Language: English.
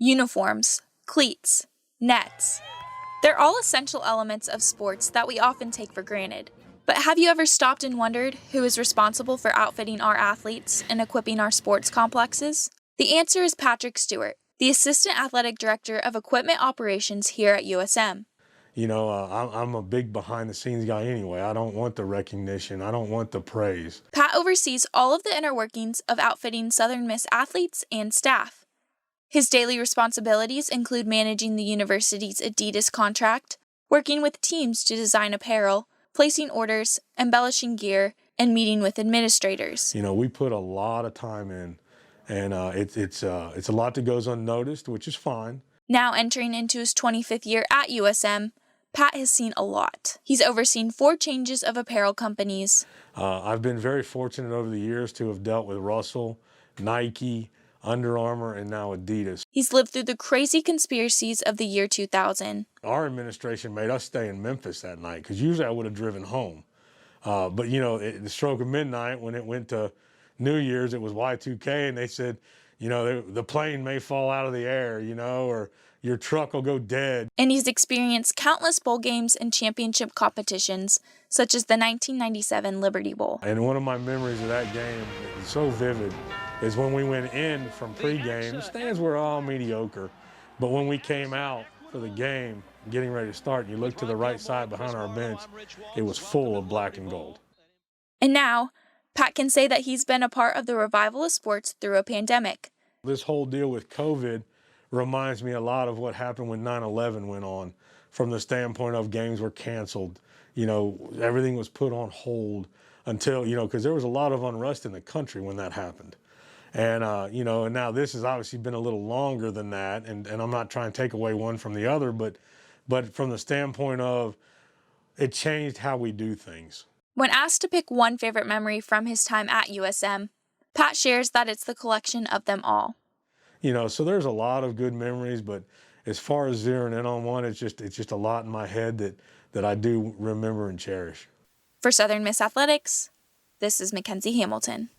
uniforms, cleats, nets. They're all essential elements of sports that we often take for granted. But have you ever stopped and wondered who is responsible for outfitting our athletes and equipping our sports complexes? The answer is Patrick Stewart, the Assistant Athletic Director of Equipment Operations here at USM. I'm a big behind-the-scenes guy anyway. I don't want the recognition. I don't want the praise. Pat oversees all of the inner workings of outfitting Southern Miss athletes and staff. His daily responsibilities include managing the university's Adidas contract, working with teams to design apparel, placing orders, embellishing gear, and meeting with administrators. We put a lot of time in, and it's a lot that goes unnoticed, which is fine. Now entering into his 25th year at USM, Pat has seen a lot. He's overseen 4 changes of apparel companies. I've been very fortunate over the years to have dealt with Russell, Nike, Under Armour, and now Adidas. He's lived through the crazy conspiracies of the year 2000. Our administration made us stay in Memphis that night because usually I would have driven home. But the stroke of midnight, when it went to New Year's, it was Y2K, and they said, the plane may fall out of the air, or your truck will go dead. And he's experienced countless bowl games and championship competitions, such as the 1997 Liberty Bowl. And one of my memories of that game, it's so vivid, is when we went in from pregame. The stands were all mediocre, but when we came out for the game, getting ready to start, and you look to the right side behind our bench, it was full of black and gold. And now, Pat can say that he's been a part of the revival of sports through a pandemic. This whole deal with COVID reminds me a lot of what happened when 9/11 went on, from the standpoint of games were canceled. Everything was put on hold until, because there was a lot of unrest in the country when that happened. And, and now this has obviously been a little longer than that, and I'm not trying to take away one from the other, but from the standpoint of it changed how we do things. When asked to pick one favorite memory from his time at USM, Pat shares that it's the collection of them all. So there's a lot of good memories, but as far as zeroing in on one, it's just a lot in my head that I do remember and cherish. For Southern Miss Athletics, this is Mackenzie Hamilton.